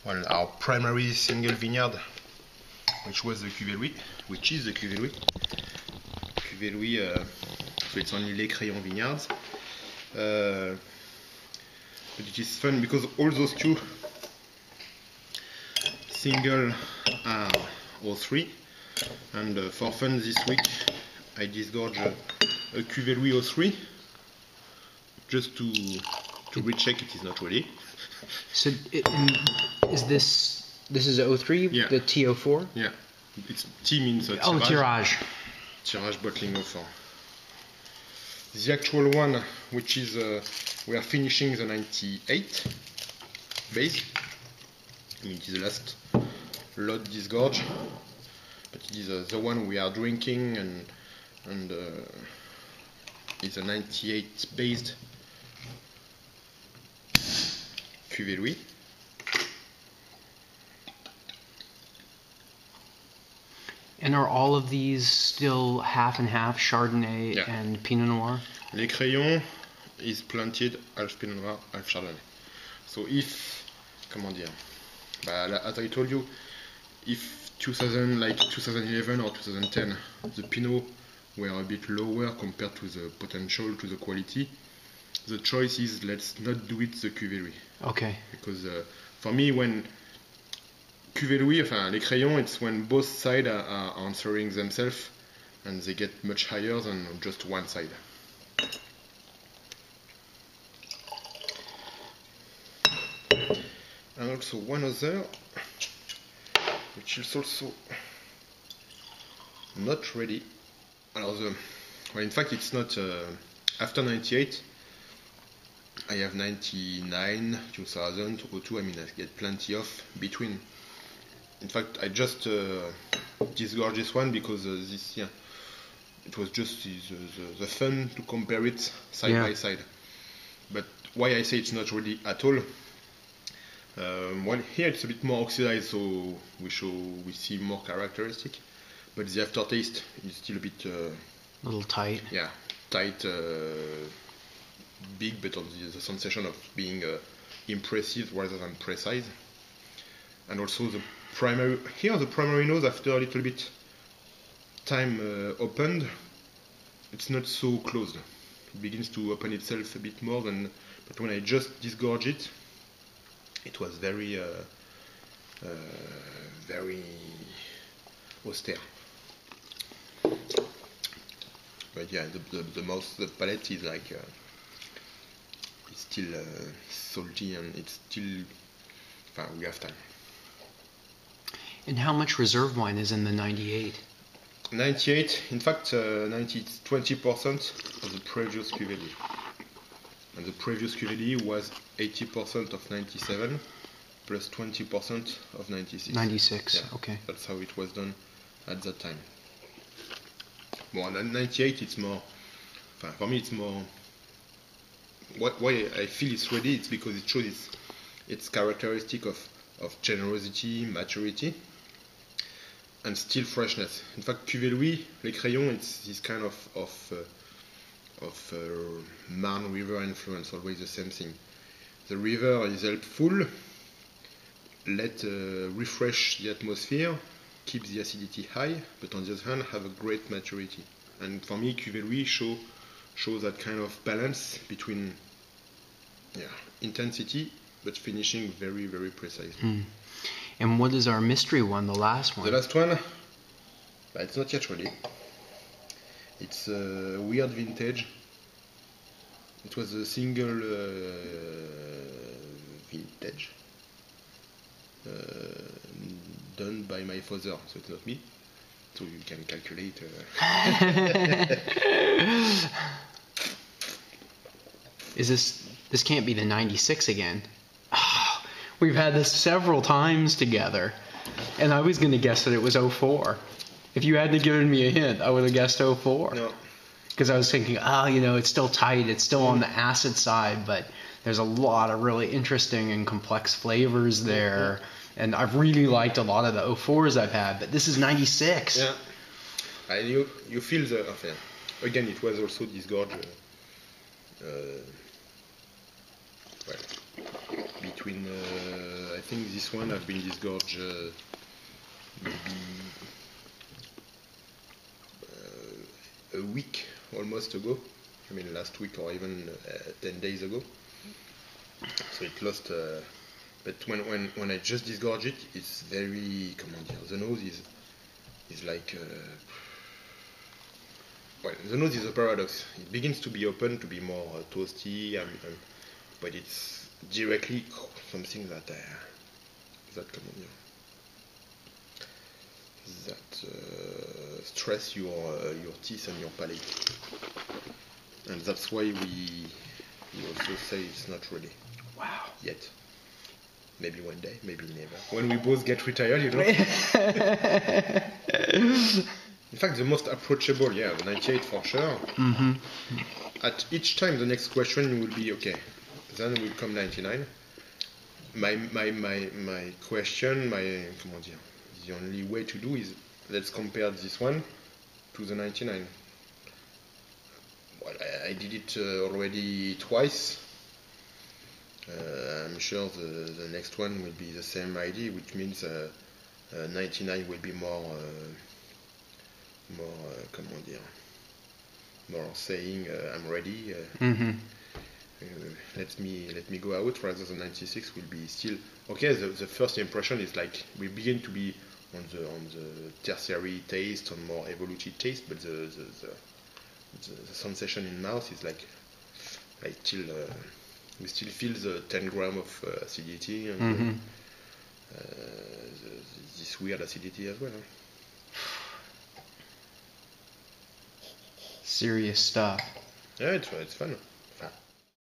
well, our primary single vineyard, which is the Cuvée Louis. Cuvée Louis, so it's only Les Crayons vineyards. But it is fun because all those two single are 03, and for fun this week I disgorge a Cuvée Louis 03 just to recheck it is not ready. So is this is 03? Yeah. The T04? Yeah. It's T means tirage. Oh, tirage. Tirage bottling 04. The actual one, which is we are finishing the 98 base. I mean, it is the last lot disgorge, but it is the one we are drinking, and it's a 98 based Cuvée Louis. And are all of these still half and half Chardonnay Yeah. and Pinot Noir? Les Crayons is planted half Pinot Noir, half Chardonnay. So if, comment dire, as I told you, if 2011 or 2010, the Pinot were a bit lower compared to the potential, to the quality, the choice is let's not do it the Cuvée Louis. Okay. Because for me, when Cuvée Louis, Les Crayons, it's when both sides are answering themselves and they get much higher than just one side. And also one other, which is also not ready. Well, in fact, it's not after 98. I have 99, 2000, 02. I mean, I get plenty of between. In fact, I just disgorged this one because this year it was just the fun to compare it side by side. But why I say it's not ready at all? Well, here it's a bit more oxidized, so we see more characteristic. But the aftertaste is still a bit a little tight. Yeah, tight, big, but on the sensation of being impressive rather than precise. And also the primary nose, after a little bit time opened, it's not so closed. It begins to open itself a bit more than. But when I just disgorge it, it was very, very austere. But yeah, the palate is like it's still salty, and it's still. We have time. And how much reserve wine is in the 98? 98, in fact, 20% of the previous Cuvée. And the previous Cuvée was 80% of 97 plus 20% of 96. 96, yeah, okay. That's how it was done at that time. Well, 98, it's more, for me, it's more. Why I feel it's ready, it's because it shows its characteristic of generosity, maturity, and still freshness. In fact, Cuvée Louis, Les Crayons, it's this kind of Marne River influence, always the same thing. The river is helpful, refresh the atmosphere, keep the acidity high, but on the other hand, have a great maturity. And for me, Cuvée Louis shows that kind of balance between intensity but finishing very, very precise. And what is our mystery one, the last one? The last one, it's not yet ready. It's a weird vintage. It was a single vintage done by my father, so it's not me. So you can calculate. Is this can't be the 96 again? Oh, we've had this several times together, and I was going to guess that it was 04. If you hadn't given me a hint, I would have guessed 04. No. Because I was thinking, it's still tight, it's still on the acid side, but there's a lot of really interesting and complex flavors there. And I've really liked a lot of the 04s I've had, but this is 96. Yeah. And you feel the. Again, it was also disgorged. Between I think this one have been disgorged maybe a week almost ago. I mean last week or even 10 days ago. So it lost. But when I just disgorge it, it's very, comment dire, the nose is like. Well, the nose is a paradox. It begins to be open, to be more toasty, but it's directly something that comment dire, that stress your teeth and your palate, and that's why we also say it's not ready. Wow. Yet. Maybe one day, maybe never. When we both get retired, you know. In fact, the most approachable, the 98 for sure. Mm-hmm. At each time, the next question will be, okay, then will come 99. My question, comment dire, the only way to do is, let's compare this one to the 99. Well, I did it already twice. I'm sure the next one will be the same idea, which means 99 will be more comment dire, more saying I'm ready. Let me go out, rather than 96 will be still okay. The first impression is like we begin to be on the tertiary taste, on more evolutive taste, but the sensation in mouth is like till. We still feel the 10 grams of acidity and this weird acidity as well. Serious stuff. Yeah, it's fun.